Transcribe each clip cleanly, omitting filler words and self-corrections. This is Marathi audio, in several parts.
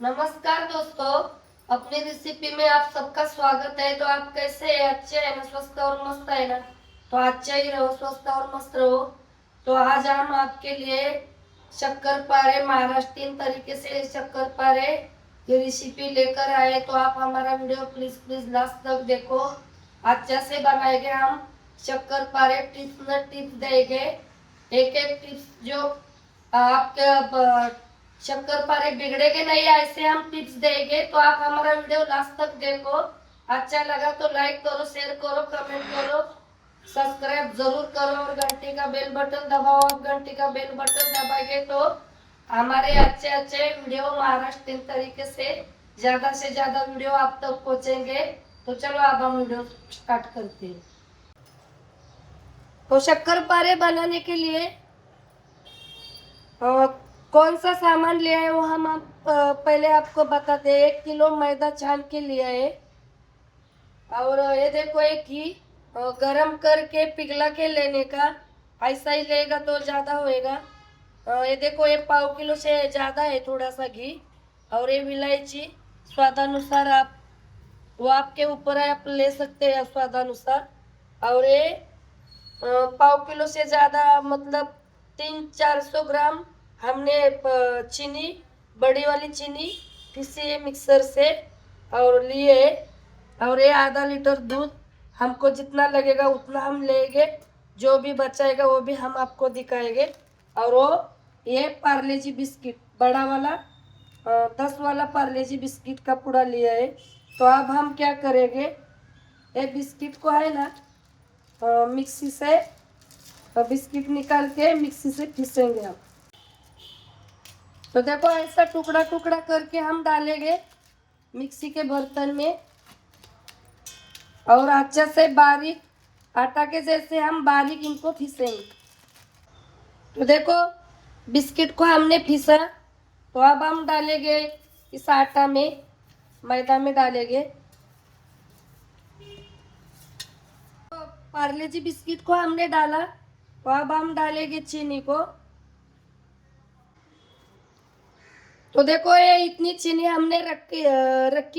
नमस्कार दोस्तों, अपनी रेसिपी में आप सबका स्वागत है। तो आप कैसे हैं? अच्छे हैं ना? स्वस्थ और मस्त है ना? तो अच्छे ही रहो, स्वस्थ और मस्त रहो। तो आज हम आपके लिए शक्करपारे, महाराष्ट्रीयन तरीके से शक्करपारे की रेसिपी लेकर आए। तो आप हमारा वीडियो प्लीज प्लीज लास्ट तक देखो। अच्छा से बनाएंगे हम शक्करपारे, टिप्स न टिप्स देंगे। एक एक टिप्स जो आपके शक्करपारे बिगड़ेगे नहीं, ऐसे हम टिप्स देंगे। तो आप हमारा वीडियो लास्ट तक देखो। अच्छा लगा तो लाइक करो, शेयर करो, कमेंट करो, सब्सक्राइब जरूर करो और घंटी का बेल बटन दबाओ। आप घंटी का बेल बटन दबाएंगे तो हमारे अच्छे अच्छे वीडियो महाराष्ट्र तरीके से ज्यादा वीडियो आप तक पहुंचेंगे। तो चलो अब हम वीडियो स्टार्ट करते हैं। तो शक्करपारे बनाने के लिए कौन सा सामान लिया है वो हम पहले आपको बताते हैं। 1 किलो मैदा छान के लिया है। और ये देखो, एक घी गरम करके पिघला के लेने का। ऐसा ही लेगा तो ज्यादा होएगा। ये देखो, ये 1/4 किलो से ज्यादा है थोड़ा सा घी। और ये इलायची स्वादानुसार, आप वो आपके ऊपर है, आप ले सकते हैं स्वादानुसार। और ये 1/4 किलो से ज्यादा मतलब 300-400 ग्राम हमने चीनी, बड़ी वाली चीनी पीसी है मिक्सर से और लिए। और ये आधा लीटर दूध, हमको जितना लगेगा उतना हम लेंगे। जो भी बचाएगा वो भी हम आपको दिखाएंगे। और वो ये पार्ले जी बिस्किट बड़ा वाला, 10 वाला पार्ले जी बिस्किट का पूरा लिया है। तो अब हम क्या करेंगे, ये बिस्किट को है ना मिक्सी से बिस्किट निकाल के मिक्सी से पीसेंगे हम। तो देखो, ऐसा टुकड़ा टुकड़ा करके हम डालेंगे मिक्सी के बर्तन में। और अच्छा से बारीक आटा के जैसे हम बारीक इनको पीसेंगे। तो देखो, बिस्किट को हमने पीसा। तो अब हम डालेंगे इस आटा में, मैदा में डालेंगे। तो पार्ले जी बिस्किट को हमने डाला। तो अब हम डालेंगे चीनी को। तो देखो, ये इतनी चीनी हमने रखी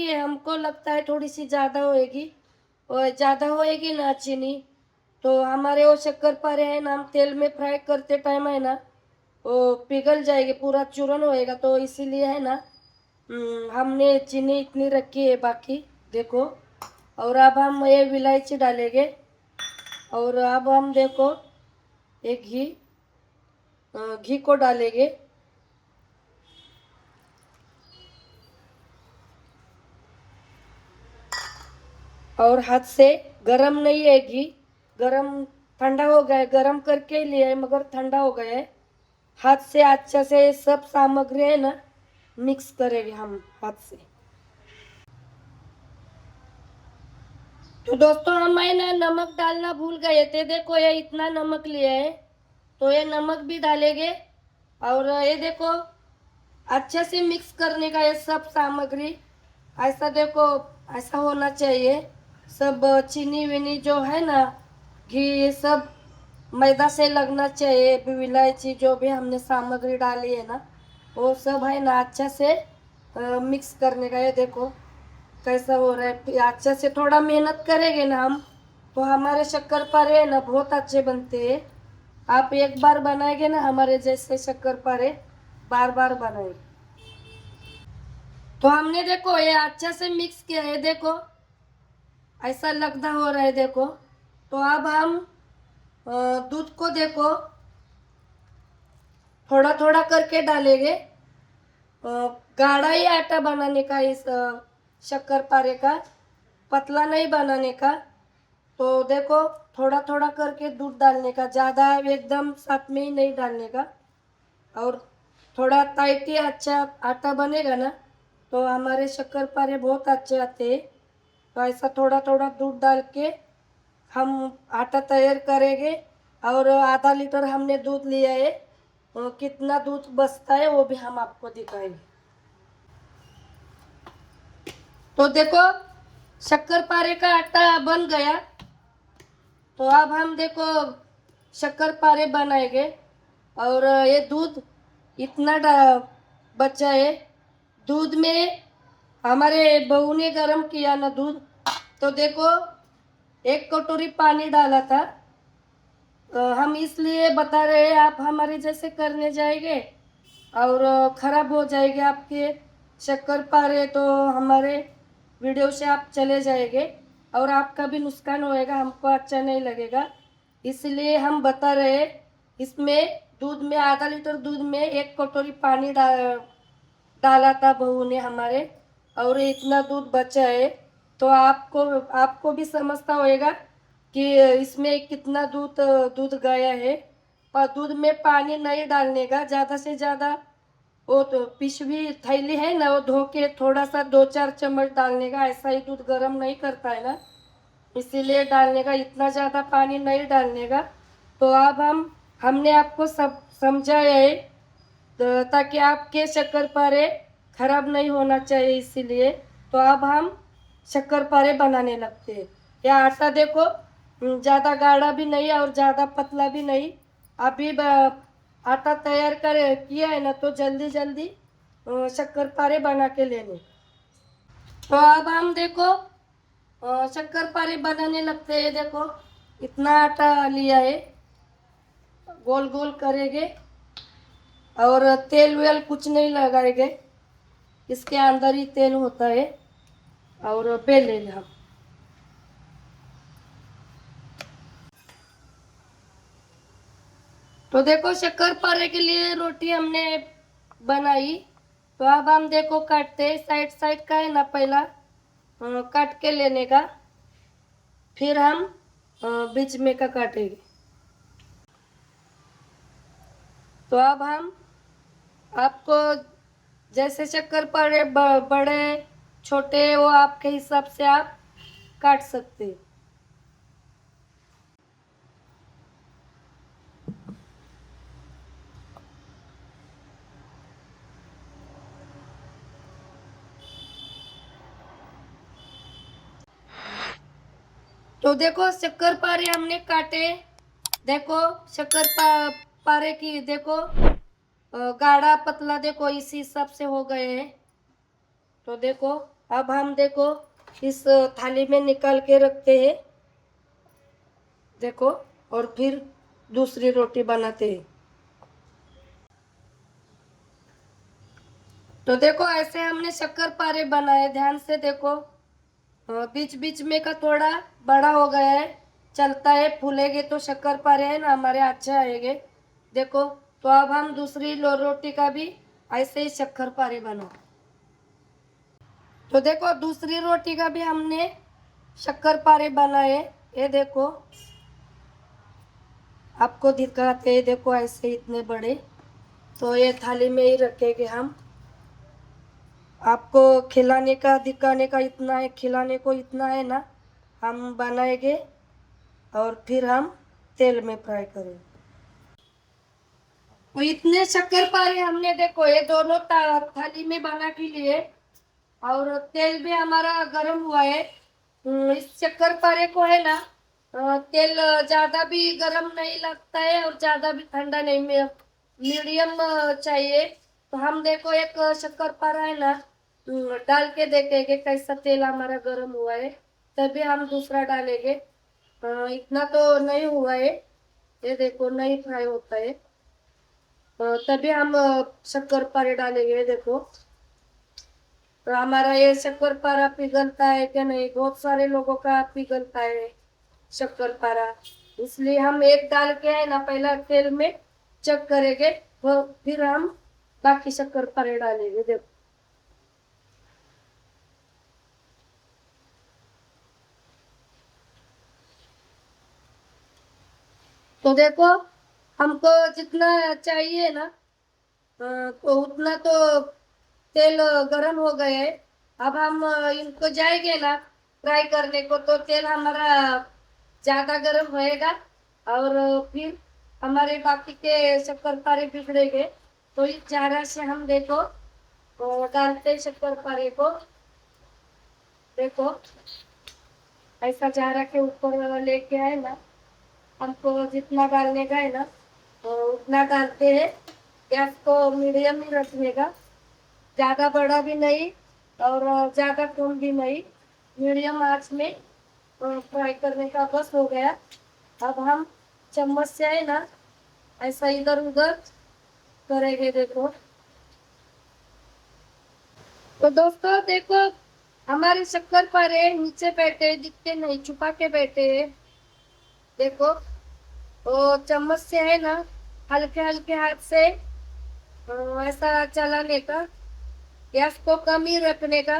है। हमको लगता है थोड़ी सी ज्यादा होएगी, और ज्यादा होएगी ना चीनी तो हमारे वो शक्करपारे है ना, हम तेल में फ्राई करते टाइम है ना वो पिघल जाएगी, पूरा चूरन होएगा। तो इसीलिए है ना हमने चीनी इतनी रखी है बाकी। देखो, और अब हम ये इलायची डालेंगे। और अब हम देखो एक घी को डालेंगे। और हाथ से, गरम नहीं है घी, गरम ठंडा हो गया है, गरम करके लिया है मगर ठंडा हो गया है। हाथ से अच्छा से सब सामग्री है ना मिक्स करेंगे हम हाथ से। तो दोस्तों, हम है ना नमक डालना भूल गए थे। देखो, ये इतना नमक लिया है तो ये नमक भी डालेंगे। और ये देखो, अच्छे से मिक्स करने का ये सब सामग्री। ऐसा देखो, ऐसा होना चाहिए। सब चीनी विनी जो है ना, घी, ये सब मैदा से लगना चाहिए। इलायची जो भी हमने सामग्री डाली है ना वो सब है ना अच्छा से मिक्स करने का। ये देखो कैसा हो रहा है। अच्छा से थोड़ा मेहनत करेंगे ना हम तो हमारे शक्करपारे है ना बहुत अच्छे बनते हैं। आप एक बार बनाएंगे ना हमारे जैसे शक्करपारे, बार बार बनाएंगे। तो हमने देखो ये अच्छा से मिक्स किया है। देखो, ऐसा लगता हो रहा है। देखो, तो अब हम दूध को देखो थोड़ा थोड़ा करके डालेंगे। गाढ़ा ही आटा बनाने का इस शक्करपारे का, पतला नहीं बनाने का। तो देखो, थोड़ा थोड़ा करके दूध डालने का, ज़्यादा एकदम साथ में ही नहीं डालने का। और थोड़ा टाइट ही अच्छा आटा बनेगा ना तो हमारे शक्करपारे बहुत अच्छे आते हैं। तो ऐसा थोड़ा थोड़ा दूध डाल के हम आटा तैयार करेंगे। और आधा लीटर हमने दूध लिया है, कितना दूध बचता है वो भी हम आपको दिखाएंगे। तो देखो, शक्करपारे का आटा बन गया। तो अब हम देखो शक्करपारे बनाएंगे। और ये दूध इतना बचा है। दूध में हमारे बहू ने गर्म किया ना दूध, तो देखो 1 कटोरी पानी डाला था। हम इसलिए बता रहे हैं, आप हमारे जैसे करने जाएंगे और खराब हो जाएंगे आपके शक्कर-पारे, तो हमारे वीडियो से आप चले जाएंगे और आपका भी नुकसान होएगा, हमको अच्छा नहीं लगेगा। इसलिए हम बता रहे हैं, इसमें दूध में आधा लीटर दूध में 1 कटोरी पानी डाला था बहू ने हमारे, और इतना दूध बचा है। तो आपको आपको भी समझता होएगा कि इसमें कितना दूध दूध गया है। और दूध में पानी नहीं डालने का, ज़्यादा से ज़्यादा वो तो पिशवी थैली है ना, वो धो के थोड़ा सा 2-4 चम्मच डालने का। ऐसा ही दूध गर्म नहीं करता है ना, इसीलिए डालने का, इतना ज़्यादा पानी नहीं डालने का। तो अब हमने आपको सब समझाया है, ताकि आपके शक्कर-पारे खराब नहीं होना चाहिए, इसीलिए। तो अब हम शक्कर-पारे बनाने लगते हैं। यह आटा देखो, ज़्यादा गाढ़ा भी नहीं और ज़्यादा पतला भी नहीं। अभी आटा तैयार कर किया है ना, तो जल्दी जल्दी शक्कर-पारे बना के लेने। तो अब हम देखो शक्कर-पारे बनाने लगते हैं। देखो इतना आटा लिया है, गोल गोल करेंगे और तेल वेल कुछ नहीं लगाएंगे, इसके अंदर ही तेल होता है। और बेल लेंगे हम। तो देखो शक्कर-पारे के लिए रोटी हमने बनाई। तो अब हम देखो काटते, साइड साइड का है ना, पहला काट के लेने का, फिर हम बीच में का काटेंगे। तो अब हम आपको जैसे शक्कर-पारे बड़े छोटे, वो आपके हिसाब से आप काट सकते हैं। तो देखो शक्कर-पारे हमने काटे। देखो शक्कर-पारे की देखो गाढ़ा पतला देखो इस हिसाब से हो गए हैं। तो देखो अब हम देखो इस थाली में निकाल के रखते हैं, देखो, और फिर दूसरी रोटी बनाते हैं। तो देखो ऐसे हमने शक्कर-पारे बनाए, ध्यान से देखो। बीच बीच में का थोड़ा बड़ा हो गया है, चलता है, फूलेंगे तो शक्कर-पारे है ना हमारे अच्छे आएंगे। देखो, तो अब हम दूसरी रोटी का भी ऐसे ही शक्कर-पारे बना। तो देखो दूसरी रोटी का भी हमने शक्कर-पारे बनाए। ये देखो आपको दिखाते हैं, देखो ऐसे इतने बड़े। तो ये थाली में ही रखेंगे हम। आपको खिलाने का दिखाने का इतना है, खिलाने को इतना है ना, हम बनाएंगे और फिर हम तेल में फ्राई करेंगे। तो इतने शक्कर-पारे हमने देखो ये दोनों थाली में बना के लिए, और तेल भी हमारा गर्म हुआ है। इस शक्कर-पारे को है ना, तेल ज़्यादा भी गर्म नहीं लगता है और ज़्यादा भी ठंडा नहीं, मीडियम चाहिए। तो हम देखो एक शक्कर-पारा है ना, डाल के देखेंगे कैसा तेल हमारा गर्म हुआ है, तभी हम दूसरा डालेंगे। इतना तो नहीं हुआ है, ये देखो नहीं फ्राई होता है, तभी हम शक्कर-पारे डालेंगे। ये देखो तो हमारा ये शक्कर-पारा पिघलता है कि नहीं, बहुत सारे लोगों का पिघलता है शक्कर-पारा, इसलिए हम एक डाल के है ना पहला तेल में चेक करेंगे, वो फिर हम बाकी शक्कर-पारे डालेंगे। देखो तो देखो हमको जितना चाहिए ना, तो उतना तो तेल गरम हो गए है। अब हम इनको जाएंगे ना फ्राई करने को, तो तेल हमारा ज़्यादा गरम होएगा और फिर हमारे बाकी के शक्कर-पारे बिगड़ेंगे। तो इस झारा से हम देखो डालते शक्कर-पारे को। देखो ऐसा झारा के ऊपर लेके आए ना, हमको जितना डालने का है ना, तो उतना डालते हैं। गैस को मीडियम ही रखने का। ज्यादा बड़ा भी नहीं और ज्यादा कम भी नहीं, मीडियम आंच में फ्राई करने का बस हो गया। अब हम चम्मच से है ना ऐसा इधर उधर करेंगे, देखो। तो दोस्तों देखो, हमारे शक्करपारे नीचे बैठे दिखते नहीं, छुपा के बैठे हैं, देखो। तो चम्मच से है ना हल्के हल्के हाथ से ऐसा चलाने का, गैस को कम ही रखने का।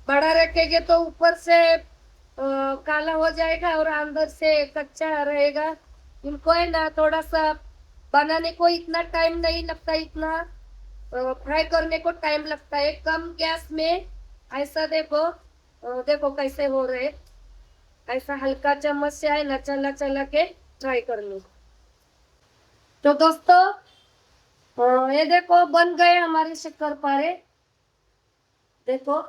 बड़ा रखेंगे तो ऊपर से काला हो जाएगा और अंदर से कच्चा रहेगा। इनको है ना थोड़ा सा बनाने को इतना टाइम नहीं लगता, इतना फ्राई करने को टाइम लगता है। कम गैस में ऐसा देखो, देखो कैसे हो रहे, ऐसा हल्का चम्मच से है ना चला चला के फ्राई कर लो। तो दोस्तों ये देखो बन गए हमारे शक्करपारे, देखो।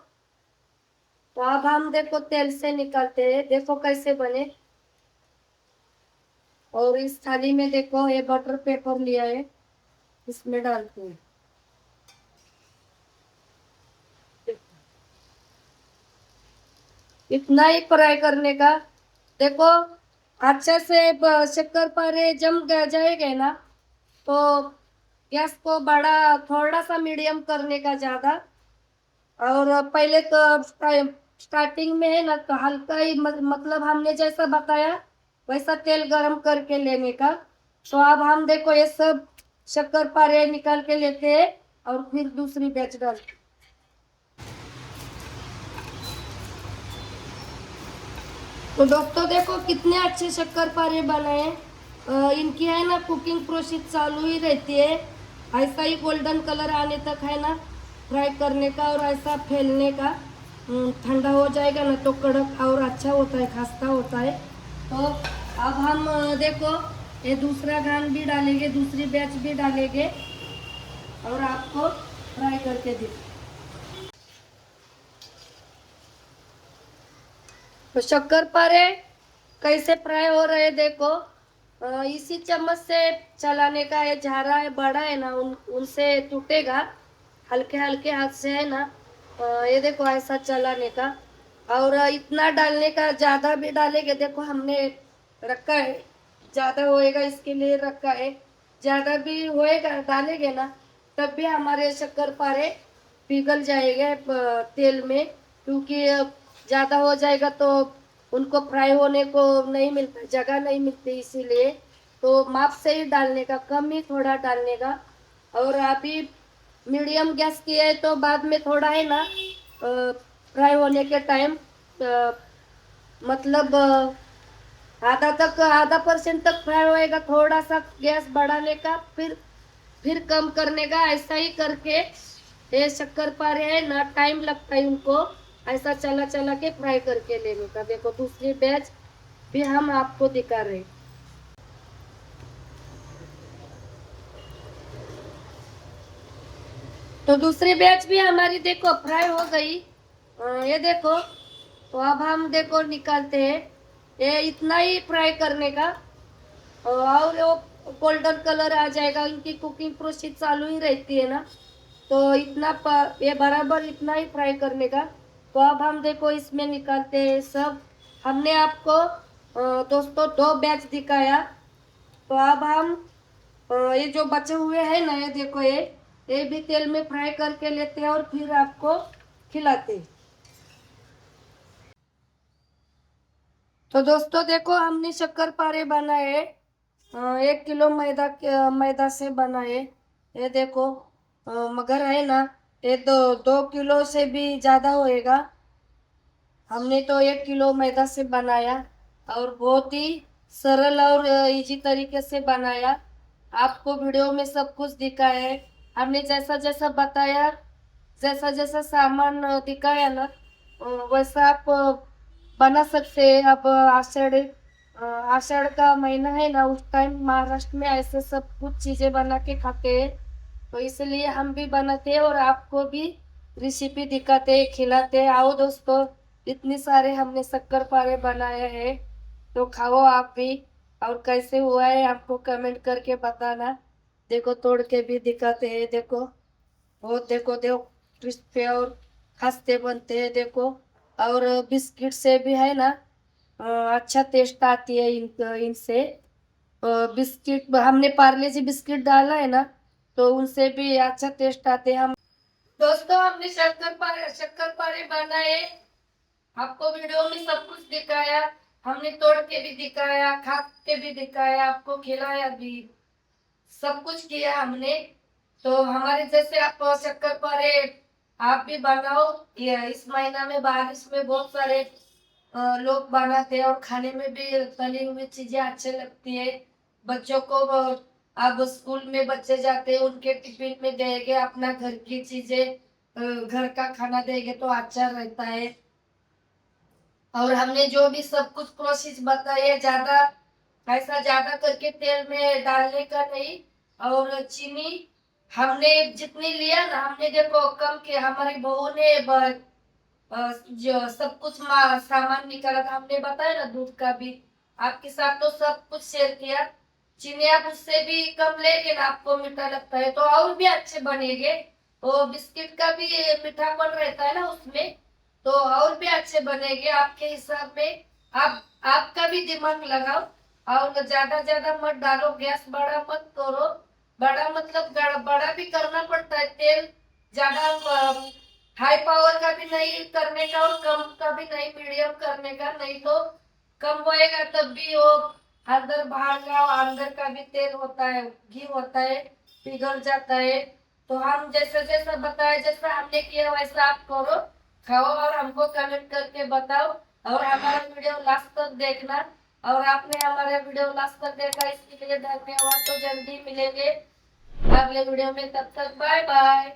तो अब हम देखो तेल से निकालते हैं, देखो कैसे बने। और इस थाली में देखो ये बटर पेपर लिया है, इसमें डालते हैं। इतना ही फ्राई करने का, देखो। अच्छे से शक्करपारे जम जाएंगे ना, तो गैस को बड़ा थोड़ा सा मीडियम करने का ज्यादा। और पहले तो स्टार्टिंग में है ना तो हल्का ही मतलब हमने जैसा बताया वैसा तेल गरम करके लेने का। तो अब हम देखो ये सब शक्करपारे निकाल के लेते हैं और फिर दूसरी बैच डालते। तो दोस्तों देखो कितने अच्छे शक्करपारे बने हैं। इनकी है ना कुकिंग प्रोसेस चालू ही रहती है, ऐसा ही गोल्डन कलर आने तक है ना फ्राई करने का और ऐसा फैलने का। ठंडा हो जाएगा ना तो कड़क और अच्छा होता है, खस्ता होता है। तो अब हम देखो ये दूसरा घान भी डालेंगे, दूसरी बैच भी डालेंगे और आपको फ्राई करके दिखाएंगे। तो शक्करपारे कैसे फ्राई हो रहे हैं देखो। इसी चम्मच से चलाने का, ये झारा है बड़ा है ना उनसे टूटेगा, हल्के हल्के हाथ से है ना। ये देखो ऐसा चलाने का। और इतना डालने का, ज्यादा भी डालेंगे, देखो हमने रखा है ज्यादा होएगा इसके लिए रखा है। ज्यादा भी होएगा डालेंगे ना तब भी हमारे शक्करपारे पिघल जाएंगे तेल में, क्योंकि ज्यादा हो जाएगा तो उनको फ्राई होने को नहीं मिलता, जगह नहीं मिलती, इसीलिए तो माप से ही डालने का, कम ही थोड़ा डालने का। और अभी मीडियम गैस किया है तो बाद में थोड़ा है ना फ्राई होने के टाइम मतलब आधा परसेंट तक फ्राई होएगा, थोड़ा सा गैस बढ़ाने का, फिर कम करने का। ऐसा ही करके ये शक्करपारे है ना टाइम लगता है उनको ऐसा चला चला के फ्राई करके लेने का। देखो दूसरी बैच भी हम आपको दिखा रहे। तो दूसरी बैच भी हमारी देखो फ्राई हो गई, ये देखो। तो अब हम देखो निकालते हैं, ये इतना ही फ्राई करने का और वो गोल्डन कलर आ जाएगा। इनकी कुकिंग प्रोसेस चालू ही रहती है ना, तो इतना ये बराबर इतना ही फ्राई करने का। तो अब हम देखो इसमें निकालते हैं सब। हमने आपको दोस्तों दो बैच दिखाया। तो अब हम ये जो बचे हुए हैं ना, ये देखो ये भी तेल में फ्राई करके लेते हैं और फिर आपको खिलाते हैं। तो दोस्तों देखो हमने शक्करपारे बनाए, 1 किलो मैदा से बनाए, ये देखो। मगर है ना ये 2 किलो से भी ज्यादा होएगा। हमने तो 1 किलो मैदा से बनाया और बहुत ही सरल और इजी तरीके से बनाया। आपको वीडियो में सब कुछ दिखा है, हमने जैसा जैसा बताया, जैसा जैसा सामान दिखाया ना वैसा आप बना सकते हैं। अब आषाढ़ का महीना है ना, उस टाइम महाराष्ट्र में ऐसे सब कुछ चीजें बना के खाते हैं, तो इसलिए हम भी बनाते हैं और आपको भी रेसिपी दिखाते हैं, खिलाते हैं। आओ दोस्तों, इतने सारे हमने शक्करपारे बनाए हैं, तो खाओ आप भी। और कैसे हुआ है हमको कमेंट करके बताना। देखो तोड़ के भी दिखाते हैं, देखो। वो देखो देखो क्रिस्पी और खस्ते बनते हैं देखो। और बिस्किट से भी है ना, अच्छा टेस्ट आती है इनसे। बिस्किट हमने पार्ले जी बिस्किट डाला है ना, तो उनसे भी अच्छा टेस्ट आते हैं। हम दोस्तों हमने शक्कर पारे बनाए, आपको वीडियो में सब कुछ दिखाया। हमने तोड़ के भी दिखाया, खा के भी दिखाया, आपको खिलाया भी, सब कुछ किया हमने। तो हमारे जैसे आप शक्करपारे आप भी बनाओ। ये इस महीना में बारिश में बहुत सारे लोग बनाते हैं, और खाने में भी तली हुई चीजें अच्छी लगती है बच्चों को। अब स्कूल में बच्चे जाते हैं, उनके टिफिन में देंगे अपना घर की चीजें, घर का खाना देंगे तो अच्छा रहता है। और हमने जो भी सब कुछ प्रोसेस बताई है, ज्यादा करके तेल में डालने का नहीं। और चीनी हमने जितनी लिया ना, हमने देखो कम के, हमारी बहू ने जो सब कुछ सामान निकाला था, हमने बताया ना दूध का भी आपके साथ तो सब कुछ शेयर किया। चीनी आप उससे भी कम लेके ना, आपको मीठा लगता है तो और भी अच्छे बनेंगे। वो बिस्किट का भी मीठापन रहता है ना उसमें, तो और भी अच्छे बनेंगे आपके हिसाब में। आपका भी दिमाग लगाओ, और ज्यादा ज्यादा मत डालो, गैस बड़ा मत करो। बड़ा मतलब बड़ा भी करना पड़ता है, तेल ज्यादा हाई पावर का भी नहीं करने का, और कम का भी नहीं, मीडियम करने का। नहीं तो कम होएगा तब भी वो अंदर बाहर का, अंदर का भी तेल होता है, घी होता है, पिघल जाता है। तो हम जैसा जैसा बताया, जैसा हमने किया वैसा आप करो, खाओ और हमको कमेंट करके बताओ। और हमारा वीडियो लास्ट तक देखना। और आपने हमारा वीडियो लास्ट तक देखा इसके लिए धन्यवाद। तो जल्दी मिलेंगे अगले वीडियो में, तब तक बाय बाय।